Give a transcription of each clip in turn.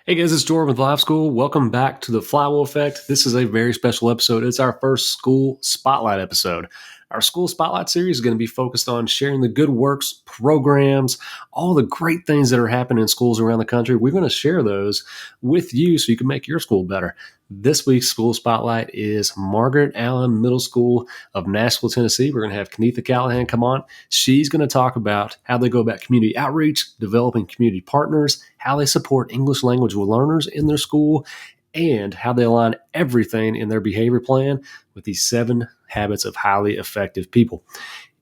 Hey guys, it's Jordan with LiveSchool. Welcome back to the Flywheel Effect. This is a very special episode. It's our first school spotlight episode. Our school spotlight series is going to be focused on sharing the good works, programs, all the great things that are happening in schools around the country. We're going to share those with you so you can make your school better. This week's school spotlight is Margaret Allen Middle School of Nashville, Tennessee. We're going to have Kanetha Callahan come on. She's going to talk about how they go about community outreach, developing community partners, how they support English language learners in their school, and how they align everything in their behavior plan with these 7 habits of highly effective people.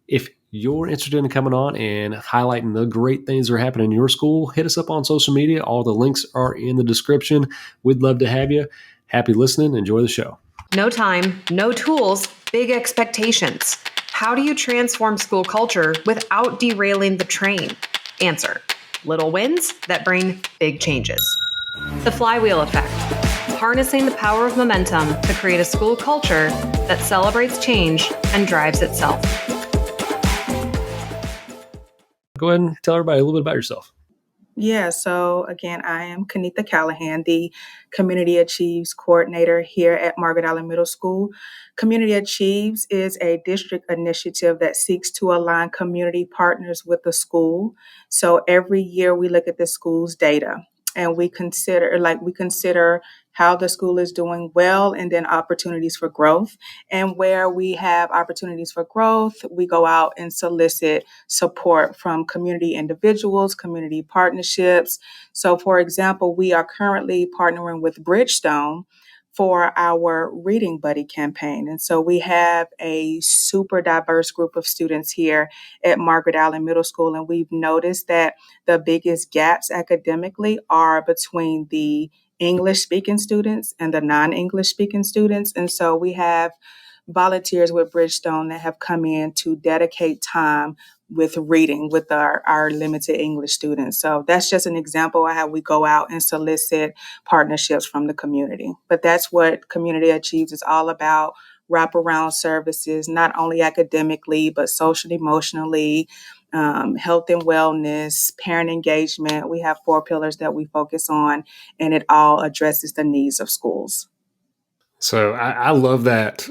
If you're interested in coming on and highlighting the great things that are happening in your school, hit us up on social media. All the links are in the description. We'd love to have you. Happy listening. Enjoy the show. No time, no tools, big expectations. How do you transform school culture without derailing the train? Answer: little wins that bring big changes. The flywheel effect. Harnessing the power of momentum to create a school culture that celebrates change and drives itself. Go ahead and tell everybody a little bit about yourself. Yeah, so again, I am Kanetha Callahan, the Community Achieves Coordinator here at Margaret Allen Middle School. Community Achieves is a district initiative that seeks to align community partners with the school. So every year we look at the school's data and we consider how the school is doing well and then opportunities for growth. And where we have opportunities for growth, we go out and solicit support from community individuals, community partnerships. So for example, we are currently partnering with Bridgestone for our Reading Buddy campaign. And so we have a super diverse group of students here at Margaret Allen Middle School. And we've noticed that the biggest gaps academically are between the English-speaking students and the non-English speaking students. And so we have volunteers with Bridgestone that have come in to dedicate time with reading with our limited English students. So that's just an example of how we go out and solicit partnerships from the community. But that's what Community Achieves is all about: wraparound services, not only academically, but socially, emotionally, health and wellness, parent engagement. We have 4 pillars that we focus on, and it all addresses the needs of schools. So I love that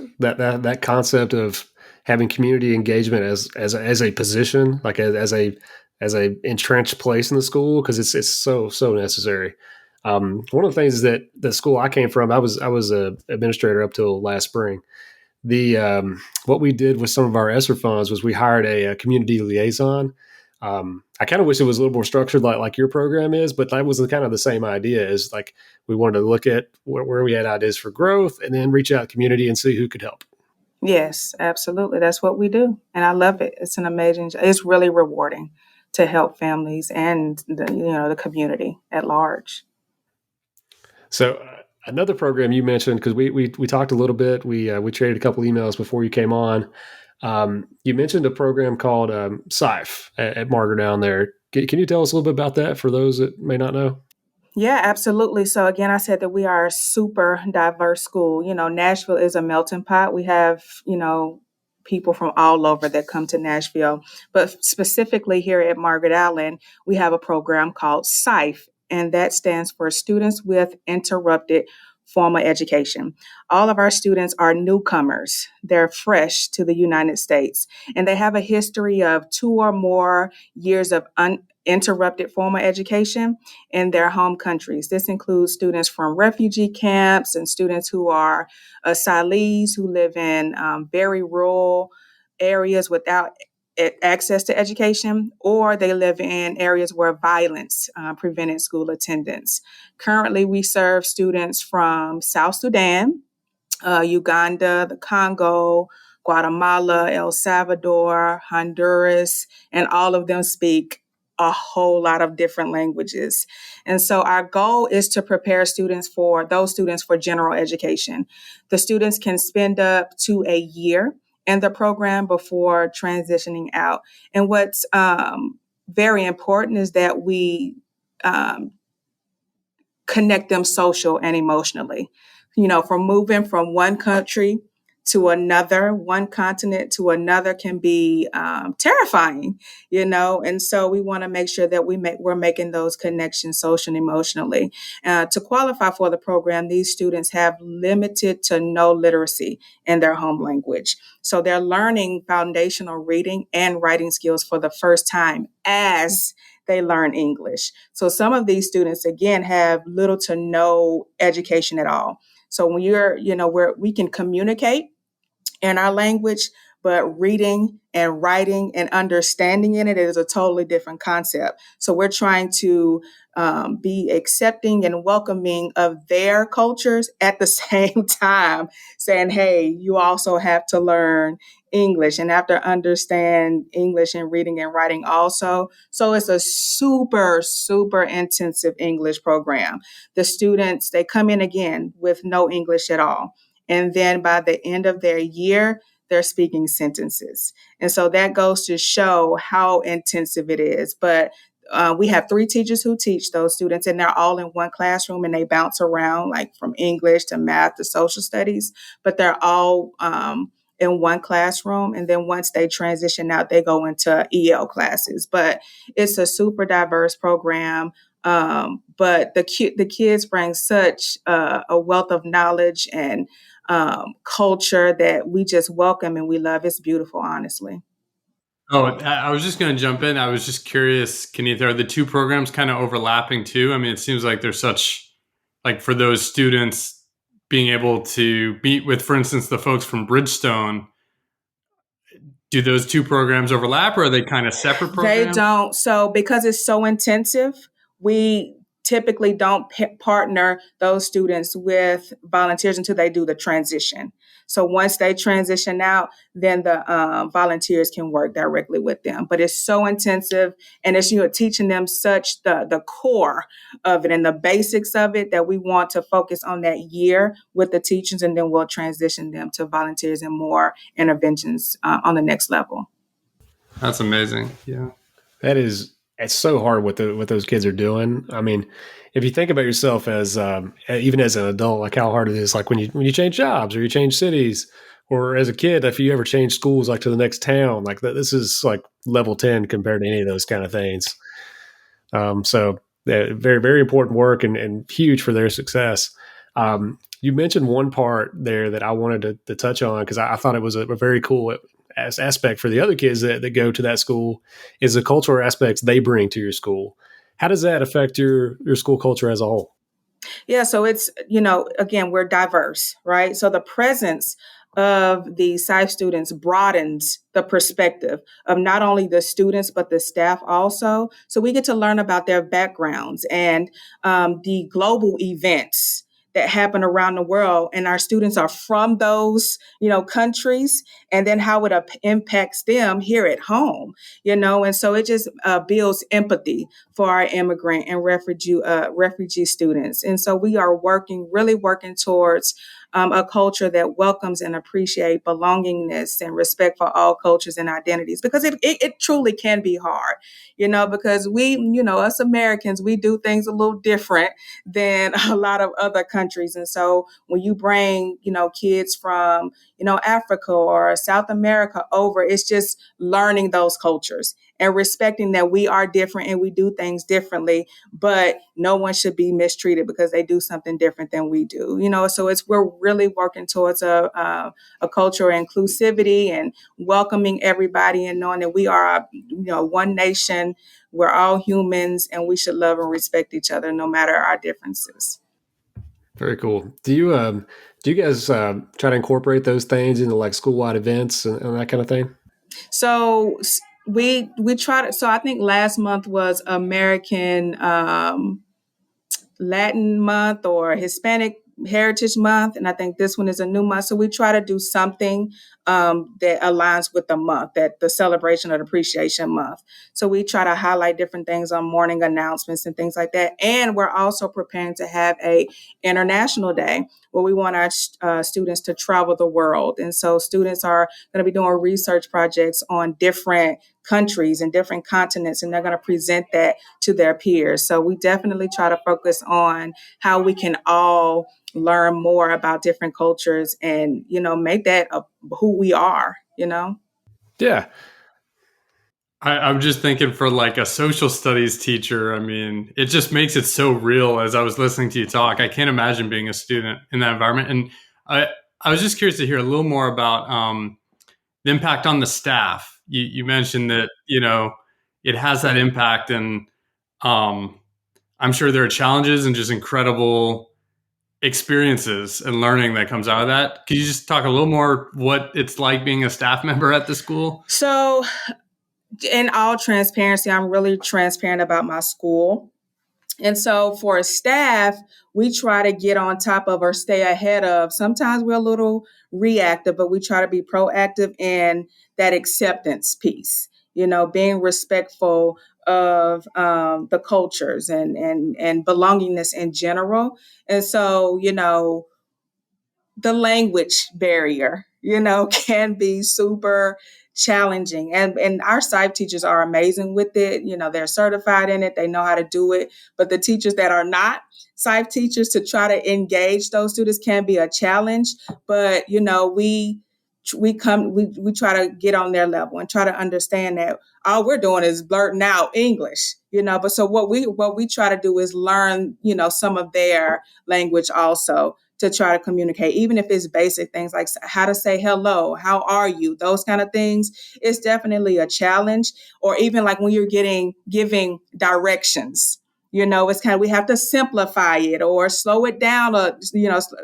concept of having community engagement as a position, like as a entrenched place in the school, because it's so necessary. One of the things that the school I came from, I was a administrator up till last spring. What we did with some of our ESSER funds was we hired a community liaison. I kind of wish it was a little more structured like your program is, but that was kind of the same idea. Is like we wanted to look at where we had ideas for growth and then reach out to the community and see who could help. Yes, absolutely. That's what we do. And I love it. It's really rewarding to help families and the community at large. So another program you mentioned, because we talked a little bit, we traded a couple emails before you came on. You mentioned a program called SIFE at Margaret down there. Can you tell us a little bit about that for those that may not know? Yeah, absolutely. So again, I said that we are a super diverse school. Nashville is a melting pot. We have, people from all over that come to Nashville. But specifically here at Margaret Allen, we have a program called SIFE, and that stands for Students with Interrupted Formal Education. All of our students are newcomers. They're fresh to the United States, and they have a history of 2 or more years of uninterrupted formal education in their home countries. This includes students from refugee camps and students who are asylees who live in very rural areas without access to education, or they live in areas where violence prevented school attendance. Currently, we serve students from South Sudan, Uganda, the Congo, Guatemala, El Salvador, Honduras, and all of them speak a whole lot of different languages. And so our goal is to prepare those students for general education. The students can spend up to a year in the program before transitioning out. And what's very important is that we connect them social and emotionally. From moving from one country to another, one continent to another can be terrifying, and so we want to make sure that we're making those connections socially and emotionally. To qualify for the program, these students have limited to no literacy in their home language. So they're learning foundational reading and writing skills for the first time as they learn English. So some of these students, again, have little to no education at all. So when where we can communicate in our language, but reading and writing and understanding in it is a totally different concept. So we're trying to be accepting and welcoming of their cultures at the same time, saying, hey, you also have to learn English and have to understand English and reading and writing also. So it's a super, super intensive English program. The students, they come in again with no English at all. And then by the end of their year, they're speaking sentences. And so that goes to show how intensive it is. But we have 3 teachers who teach those students, and they're all in one classroom, and they bounce around like from English to math to social studies, but they're all in one classroom. And then once they transition out, they go into EL classes. But it's a super diverse program. But the kids bring such a wealth of knowledge and culture that we just welcome and we love. It's beautiful, honestly. Oh, I was just going to jump in. I was just curious, Kanetha, are the 2 programs kind of overlapping too? I mean, it seems like there's such, like for those students being able to meet with, for instance, the folks from Bridgestone, do those 2 programs overlap, or are they kind of separate programs? They don't. So because it's so intensive, we typically don't partner those students with volunteers until they do the transition. So once they transition out, then the volunteers can work directly with them. But it's so intensive, and it's teaching them such the core of it and the basics of it that we want to focus on that year with the teachers, and then we'll transition them to volunteers and more interventions on the next level. That's amazing. Yeah. It's so hard what those kids are doing. I mean, if you think about yourself as even as an adult, like how hard it is, like when you change jobs or you change cities, or as a kid, if you ever change schools, like to the next town, like this is like level 10 compared to any of those kind of things. So very, very important work and huge for their success. You mentioned one part there that I wanted to touch on because I thought it was a very cool aspect for the other kids that go to that school is the cultural aspects they bring to your school. How does that affect your school culture as a whole? Yeah, so it's, again, we're diverse, right? So the presence of the SCIFE students broadens the perspective of not only the students, but the staff also. So we get to learn about their backgrounds and the global events that happen around the world. And our students are from those, countries, and then how it impacts them here at home, and so it just builds empathy for our immigrant and refugee students. And so we are really working towards a culture that welcomes and appreciates belongingness and respect for all cultures and identities, because it truly can be hard, because we, us Americans, we do things a little different than a lot of other countries. And so when you bring, kids from, Africa or South America over, it's just learning those cultures and respecting that we are different and we do things differently, but no one should be mistreated because they do something different than we do. So we're really working towards a culture of inclusivity and welcoming everybody and knowing that we are, one nation. We're all humans and we should love and respect each other no matter our differences. Very cool. Do you guys try to incorporate those things into like school-wide events and that kind of thing? So we tried it. So I think last month was American Latin month or Hispanic Heritage Month, and I think this one is a new month. So we try to do something that aligns with the month, that the celebration of Appreciation Month. So we try to highlight different things on morning announcements and things like that. And we're also preparing to have a International Day where we want our students to travel the world. And so students are going to be doing research projects on different countries and different continents, and they're going to present that to their peers. So we definitely try to focus on how we can all learn more about different cultures and, make that who we are, Yeah. I'm just thinking for like a social studies teacher, I mean, it just makes it so real as I was listening to you talk. I can't imagine being a student in that environment. And I was just curious to hear a little more about the impact on the staff. You mentioned that, it has that impact, and I'm sure there are challenges and just incredible experiences and learning that comes out of that. Could you just talk a little more what it's like being a staff member at the school? So in all transparency, I'm really transparent about my school. And so for staff, we try to get on top of or stay ahead of. Sometimes we're a little reactive, but we try to be proactive in that acceptance piece, being respectful of the cultures and belongingness in general. And so, the language barrier, can be super challenging. And our psych teachers are amazing with it. They're certified in it. They know how to do it. But the teachers that are not psych teachers, to try to engage those students can be a challenge. But, we try to get on their level and try to understand that all we're doing is blurting out English, but so what we try to do is learn, some of their language also, to try to communicate, even if it's basic things like how to say hello, how are you, those kind of things. It's definitely a challenge. Or even like when you're giving directions, it's kind of, we have to simplify it or slow it down, or,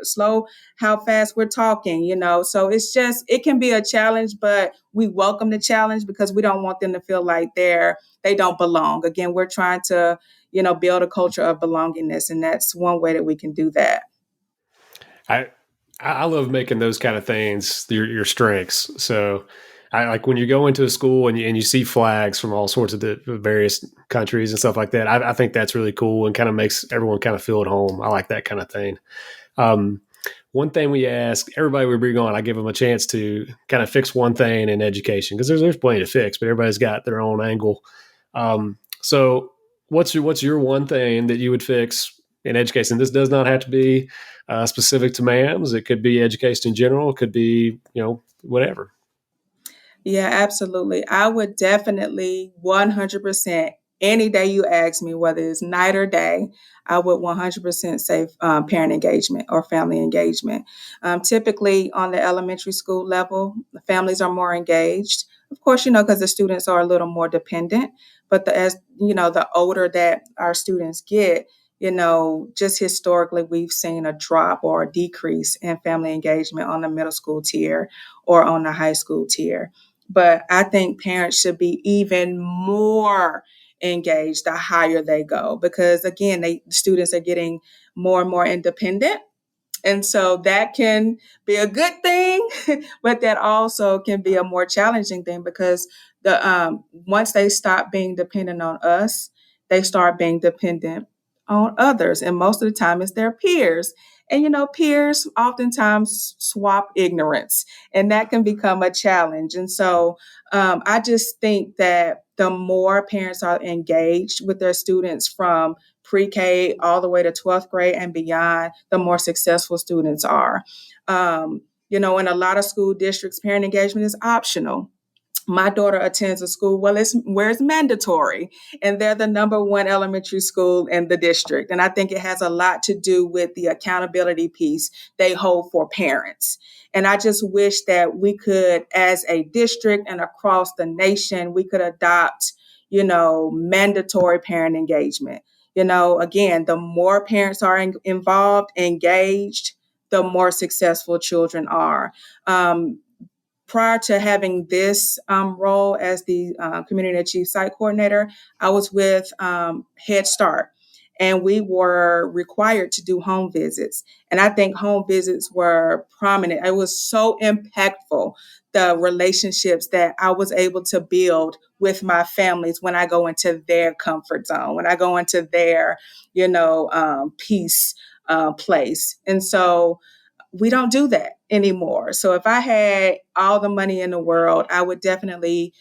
slow how fast we're talking, So it can be a challenge, but we welcome the challenge because we don't want them to feel like they don't belong. Again, we're trying to, build a culture of belongingness. And that's one way that we can do that. I love making those kind of things your strengths. So I like when you go into a school and you see flags from all sorts of the various countries and stuff like that. I think that's really cool and kind of makes everyone kind of feel at home. I like that kind of thing. One thing we ask everybody we bring on, I give them a chance to kind of fix one thing in education, because there's plenty to fix, but everybody's got their own angle. So what's your one thing that you would fix in education? This does not have to be specific to MAMS. It could be education in general. It could be, whatever. Yeah, absolutely. I would definitely 100%, any day you ask me, whether it's night or day, I would 100% say parent engagement or family engagement. Typically on the elementary school level, the families are more engaged. Of course, because the students are a little more dependent, but the older that our students get, just historically, we've seen a drop or a decrease in family engagement on the middle school tier or on the high school tier. But I think parents should be even more engaged the higher they go, because again, students are getting more and more independent. And so that can be a good thing, but that also can be a more challenging thing, because once they stop being dependent on us, they start being dependent on others. And most of the time it's their peers. And, peers oftentimes swap ignorance, and that can become a challenge. And so I just think that the more parents are engaged with their students from pre-K all the way to 12th grade and beyond, the more successful students are. In a lot of school districts, parent engagement is optional. My daughter attends a school where it's mandatory, and they're the number one elementary school in the district. And I think it has a lot to do with the accountability piece they hold for parents. And I just wish that we could, as a district and across the nation, we could adopt, mandatory parent engagement. Again, the more parents are involved, engaged, the more successful children are. Prior to having this role as the Community Achieve Site Coordinator, I was with Head Start, and we were required to do home visits. And I think home visits were prominent. It was so impactful the relationships that I was able to build with my families when I go into their comfort zone, when I go into their, peace place. And so we don't do that anymore. So if I had all the money in the world, I would definitely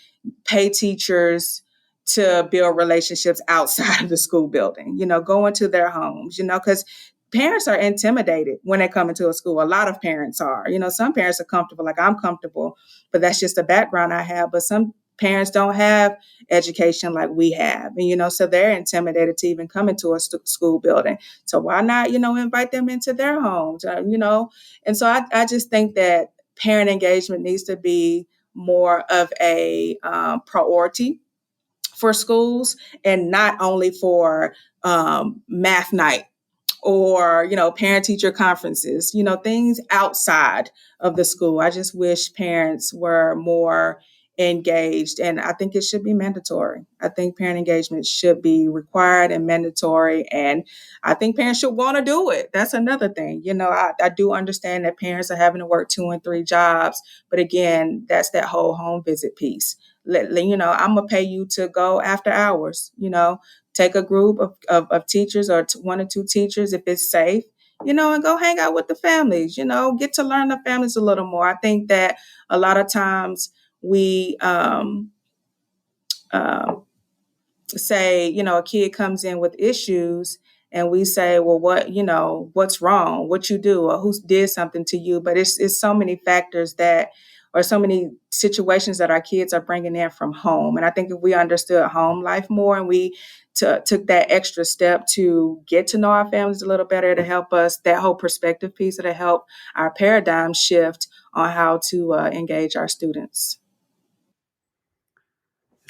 pay teachers to build relationships outside of the school building, go into their homes, because parents are intimidated when they come into a school. A lot of parents are, some parents are comfortable, like I'm comfortable, but that's just the background I have. But some parents don't have education like we have. And, so they're intimidated to even come into a school building. So why not, invite them into their homes, And so I just think that parent engagement needs to be more of a priority for schools, and not only for math night or, parent teacher conferences, things outside of the school. I just wish parents were more engaged, and I think it should be mandatory. I think parent engagement should be required and mandatory, and I think parents should want to do it. That's another thing. I do understand that parents are having to work 2 and 3 jobs, but again, that's that whole home visit piece. I'm gonna pay you to go after hours, take a group of teachers or 1 or 2 teachers if it's safe, and go hang out with the families, get to learn the families a little more. I think that a lot of times we say, a kid comes in with issues and we say, well, what's wrong? What you do, or who did something to you? But it's so many factors or so many situations that our kids are bringing in from home. And I think if we understood home life more and we took that extra step to get to know our families a little better, to help us, that whole perspective piece, to help our paradigm shift on how to engage our students.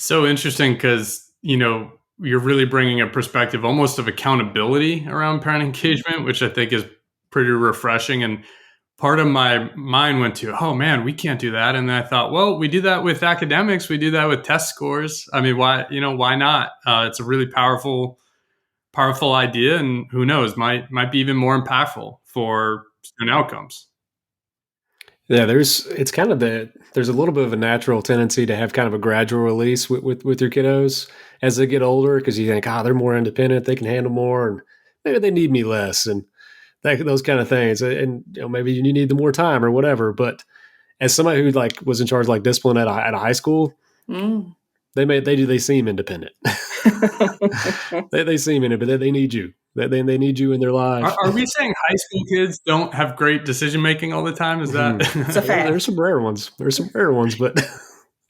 So interesting because, you're really bringing a perspective almost of accountability around parent engagement, which I think is pretty refreshing. And part of my mind went to, oh man, we can't do that. And then I thought, well, we do that with academics. We do that with test scores. I mean, why not? It's a really powerful idea. And who knows, might be even more impactful for student outcomes. Yeah, there's a little bit of a natural tendency to have kind of a gradual release with your kiddos as they get older, because you think, they're more independent, they can handle more, and maybe they need me less, and those kind of things. And maybe you need more time or whatever. But as somebody who was in charge of discipline at a high school, they seem independent. they seem independent, but they need you. They need you in their life. Are we saying high school kids don't have great decision making all the time? Is that it's a fact? There's some rare ones. But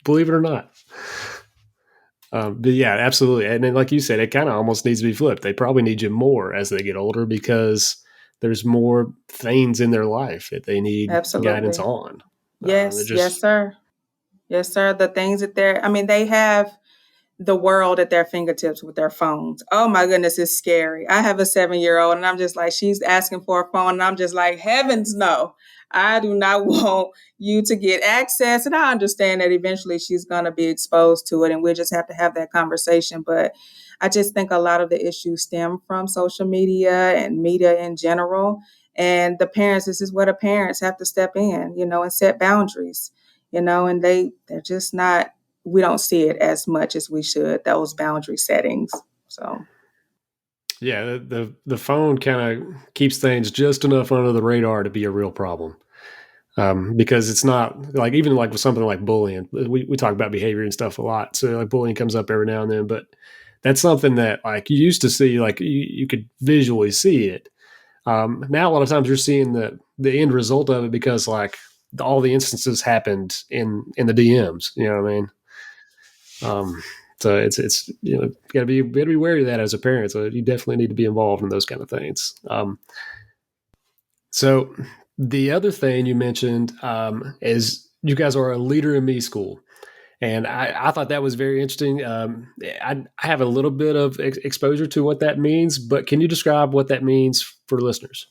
believe it or not. But yeah, absolutely. And then, like you said, it kind of almost needs to be flipped. They probably need you more as they get older, because there's more things in their life that they need guidance on. Yes, yes, sir. Yes, sir. The things that they have the world at their fingertips with their phones. Oh my goodness, it's scary. I have a 7-year-old and I'm just like, she's asking for a phone and I'm just like, heavens no, I do not want you to get access. And I understand that eventually she's going to be exposed to it and we'll just have to have that conversation. But I just think a lot of the issues stem from social media and media in general. And the parents, this is where the parents have to step in, and set boundaries, and they're just not, we don't see it as much as we should, those boundary settings. So, yeah, the phone kind of keeps things just enough under the radar to be a real problem. Because it's not even with something like bullying, we talk about behavior and stuff a lot. So bullying comes up every now and then, but that's something that you used to see, you could visually see it. Now a lot of times you're seeing the end result of it, because all the instances happened in the DMs. You know what I mean? So it's you gotta be wary of that as a parent. So you definitely need to be involved in those kind of things. So the other thing you mentioned is you guys are a Leader in Me school. And I thought that was very interesting. I have a little bit of exposure to what that means, but can you describe what that means for listeners?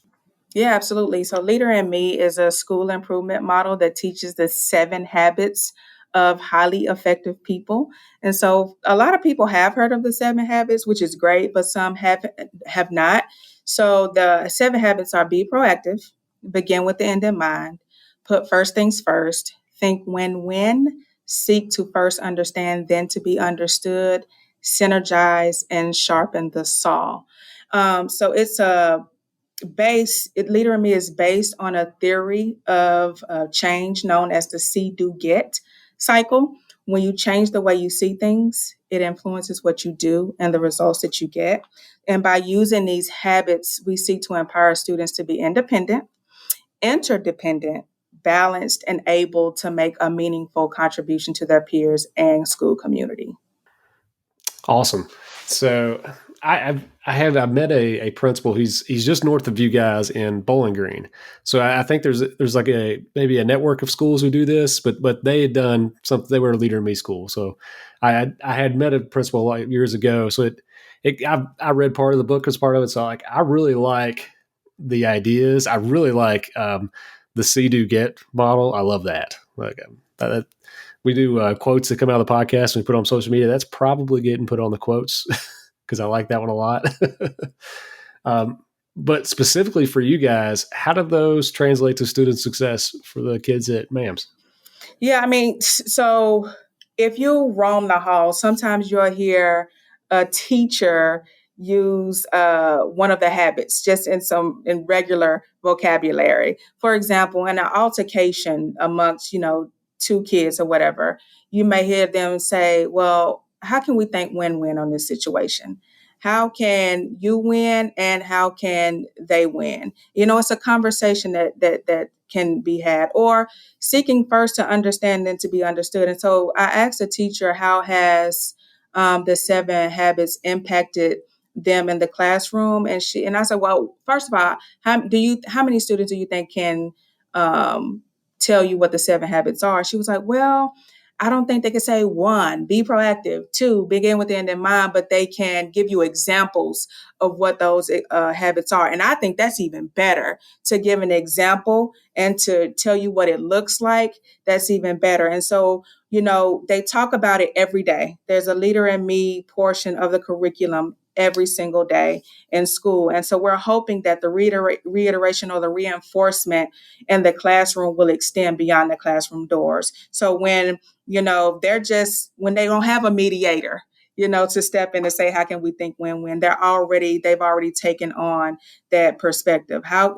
Yeah, absolutely. So Leader in Me is a school improvement model that teaches the 7 habits of highly effective people. And so a lot of people have heard of the 7 habits, which is great, but some have not. So the 7 habits are: be proactive, begin with the end in mind, put first things first, think win-win, seek to first understand, then to be understood, synergize, and sharpen the saw. So it's Leader in Me is based on a theory of change known as the see, do, get cycle. When you change the way you see things, it influences what you do and the results that you get. And by using these habits, we seek to empower students to be independent, interdependent, balanced, and able to make a meaningful contribution to their peers and school community. Awesome. So I've met a principal. He's just north of you guys in Bowling Green. So I think there's like maybe a network of schools who do this, but they had done something. They were a Leader in Me school. So I had met a principal like years ago. So I read part of the book as part of it. So like I really like the ideas. I really like the see, do, get model. I love that. Like we do quotes that come out of the podcast and we put on social media. That's probably getting put on the quotes because I like that one a lot. But specifically for you guys, how do those translate to student success for the kids at MAMS? Yeah, I mean, so if you roam the halls, sometimes you'll hear a teacher use one of the habits just in regular vocabulary. For example, in an altercation amongst, two kids or whatever, you may hear them say, well, how can we think win-win on this situation? How can you win and how can they win? It's a conversation that can be had, or seeking first to understand and to be understood. And so I asked the teacher, how has the 7 habits impacted them in the classroom? And I said, well, first of all, how many students do you think can tell you what the 7 habits are? She was like, well, I don't think they can say 1, be proactive, 2, begin with the end in mind, but they can give you examples of what those habits are. And I think that's even better, to give an example and to tell you what it looks like. That's even better. And so, they talk about it every day. There's a Leader in Me portion of the curriculum every single day in school. And so we're hoping that the reiteration or the reinforcement in the classroom will extend beyond the classroom doors. So when when they don't have a mediator, to step in and say, how can we think win-win? They've already taken on that perspective. How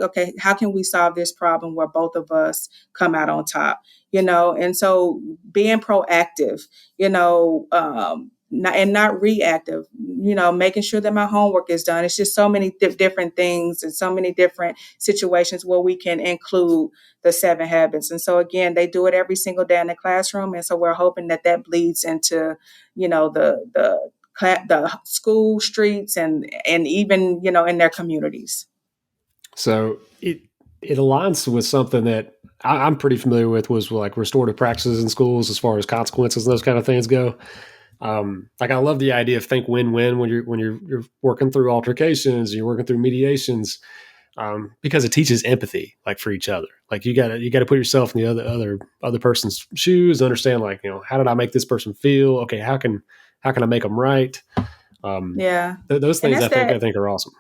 can we solve this problem where both of us come out on top? And so being proactive, not reactive, making sure that my homework is done. It's just so many different things and so many different situations where we can include the 7 habits. And so again, they do it every single day in the classroom. And so we're hoping that bleeds into, the school streets and even, in their communities. So it aligns with something that I'm pretty familiar with, was like restorative practices in schools as far as consequences and those kind of things go. Like I love the idea of think win-win when you're working through altercations, you're working through mediations, because it teaches empathy, like for each other. Like you gotta put yourself in the other person's shoes, understand like, how did I make this person feel? Okay, how can I make them right? Those things I think are awesome.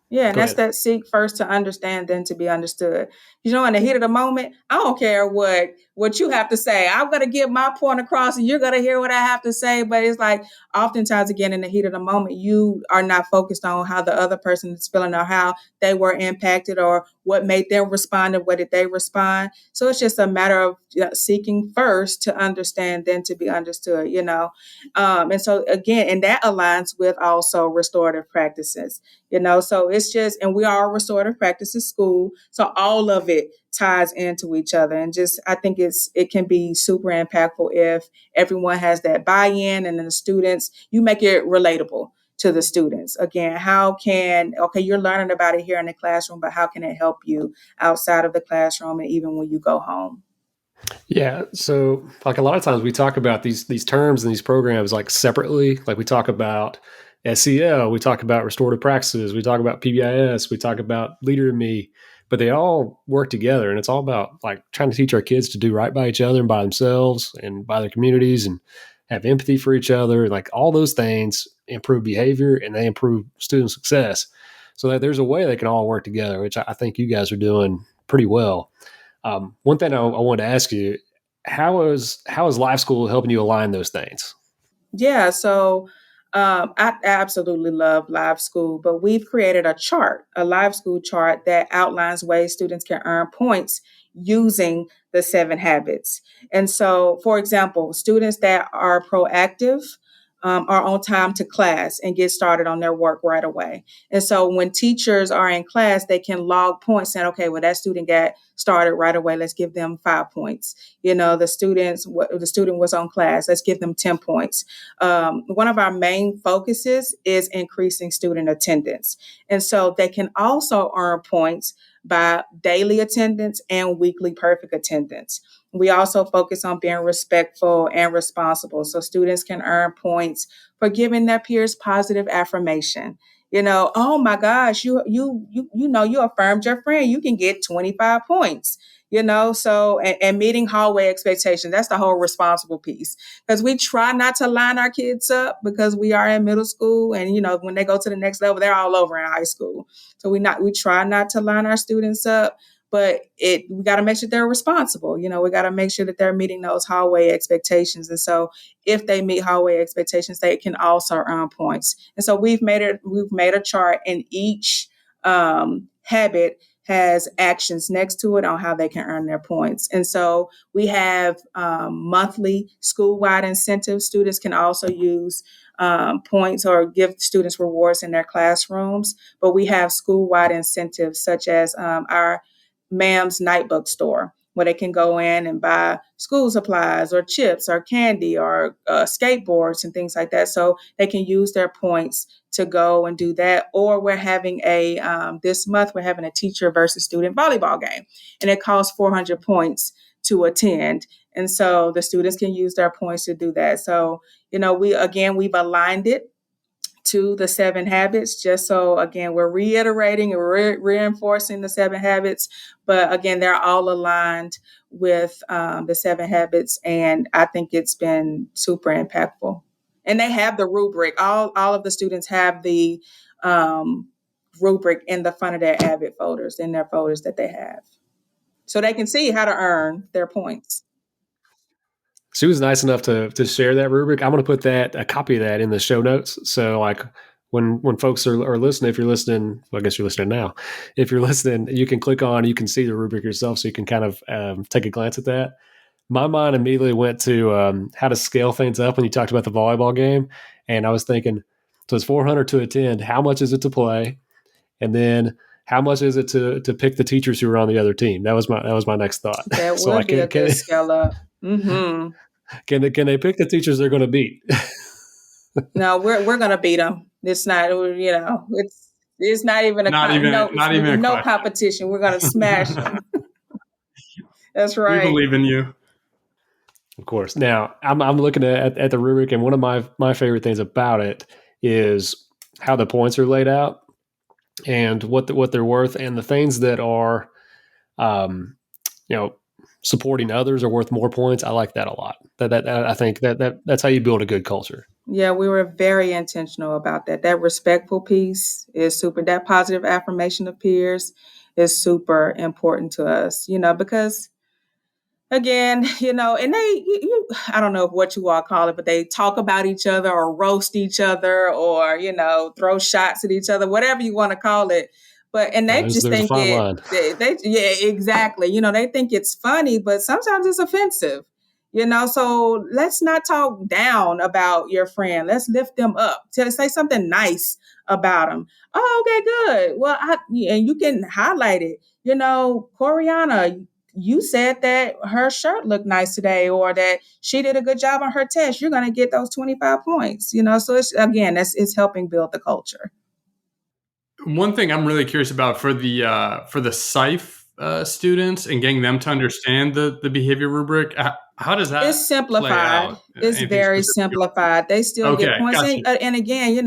Yeah, and that's that seek first to understand, then to be understood. In the heat of the moment, I don't care what you have to say. I'm going to get my point across and you're going to hear what I have to say. But it's like oftentimes, again, in the heat of the moment, you are not focused on how the other person is feeling or how they were impacted or what made them respond and what did they respond. So it's just a matter of seeking first to understand, then to be understood, And so again, and that aligns with also restorative practices, so it's just, and we are a restorative practices school. So all of it ties into each other. And just, I think it can be super impactful if everyone has that buy-in, and then the students, you make it relatable to the students. Again, you're learning about it here in the classroom, but how can it help you outside of the classroom and even when you go home? Yeah. So like a lot of times we talk about these terms and these programs like separately. Like we talk about SEL, we talk about restorative practices, we talk about PBIS, we talk about Leader in Me, but they all work together. And it's all about like trying to teach our kids to do right by each other and by themselves and by their communities, and have empathy for each other. Like all those things improve behavior and they improve student success. So that there's a way they can all work together, which I think you guys are doing pretty well. One thing I wanted to ask you, how is LiveSchool helping you align those things? Yeah, so I absolutely love LiveSchool, but we've created a chart, a LiveSchool chart that outlines ways students can earn points using the 7 habits. And so, for example, students that are proactive are on time to class and get started on their work right away. And so when teachers are in class, they can log points saying, okay, well, that student got started right away. Let's give them 5 points. The student was on class. Let's give them 10 points. One of our main focuses is increasing student attendance. And so they can also earn points by daily attendance and weekly perfect attendance. We also focus on being respectful and responsible. So students can earn points for giving their peers positive affirmation. Oh my gosh, you affirmed your friend, you can get 25 points. And meeting hallway expectations. That's the whole responsible piece. Because we try not to line our kids up because we are in middle school. And, when they go to the next level, they're all over in high school. So we try not to line our students up, but we got to make sure they're responsible. We got to make sure that they're meeting those hallway expectations. And so if they meet hallway expectations, they can also earn points. And so we've made a chart, and each habit has actions next to it on how they can earn their points. And so we have monthly school-wide incentives. Students can also use points or give students rewards in their classrooms. But we have school-wide incentives such as our MAMS night book store, where they can go in and buy school supplies or chips or candy or skateboards and things like that. So they can use their points to go and do that. Or we're having this month, we're having a teacher versus student volleyball game, and it costs 400 points to attend. And so the students can use their points to do that. So, we've aligned it to the 7 habits, just so, again, we're reiterating and reinforcing the 7 habits. But again, they're all aligned with the 7 habits. And I think it's been super impactful. And they have the rubric. All of the students have the rubric in the front of their Avid folders, in their folders that they have. So they can see how to earn their points. She was nice enough to share that rubric. I'm going to put a copy of that in the show notes. So like when folks are listening, if you're listening, well, I guess you're listening now. If you're listening, you can you can see the rubric yourself, so you can kind of take a glance at that. My mind immediately went to how to scale things up when you talked about the volleyball game. And I was thinking, so it's 400 to attend. How much is it to play? And then how much is it to pick the teachers who are on the other team? That was my next thought. That would be a good scale up. Mm-hmm. Can they pick the teachers they're going to beat? No, we're going to beat them. It's not, it's not even no competition. We're going to smash them. That's right. We believe in you. Of course. Now I'm looking at the rubric, and one of my favorite things about it is how the points are laid out and what they're worth, and the things that are, supporting others are worth more points. I like that a lot. That I think that's how you build a good culture. Yeah, we were very intentional about that. That respectful piece is super. That positive affirmation of peers is super important to us, because again, and I don't know what you all call it, but they talk about each other or roast each other or, throw shots at each other, whatever you want to call it. And they just think yeah, exactly. They think it's funny, but sometimes it's offensive, so let's not talk down about your friend. Let's lift them up. Say something nice about them. Oh, okay, good. Well, and you can highlight it. Coriana, you said that her shirt looked nice today, or that she did a good job on her test. You're going to get those 25 points, so it's helping build the culture. One thing I'm really curious about for the SIFE students and getting them to understand the behavior rubric, how does that? It's simplified. It's very simplified. They still get points. Gotcha. And again,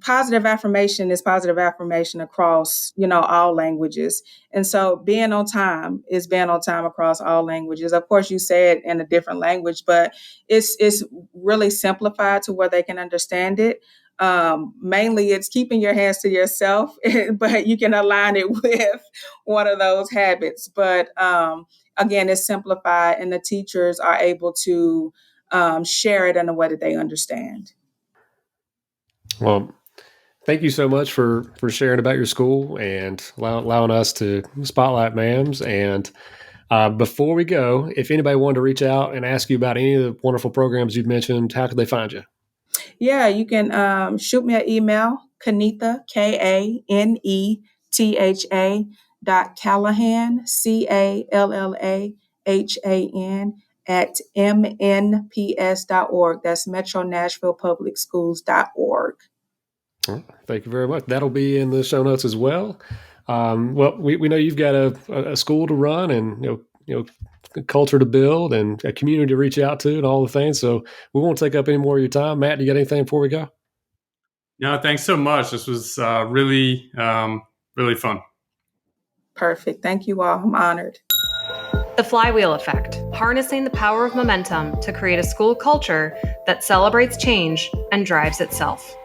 positive affirmation is positive affirmation across, all languages. And so being on time is being on time across all languages. Of course, you say it in a different language, but it's really simplified to where they can understand it. Mainly it's keeping your hands to yourself, but you can align it with one of those habits. But again, it's simplified and the teachers are able to share it in a way that they understand. Well, thank you so much for sharing about your school and allowing us to spotlight MAMS. And before we go, if anybody wanted to reach out and ask you about any of the wonderful programs you've mentioned, how could they find you? Yeah, you can shoot me an email, Kanetha, Kanetha .Callahan, Callahan, at mnps.org. That's Metro Nashville Public Schools.org. Thank you very much. That'll be in the show notes as well. Well, we know you've got a school to run and a culture to build and a community to reach out to and all the things. So we won't take up any more of your time. Matt, do you got anything before we go? No, thanks so much. This was really fun. Perfect. Thank you all. I'm honored. The flywheel effect, harnessing the power of momentum to create a school culture that celebrates change and drives itself.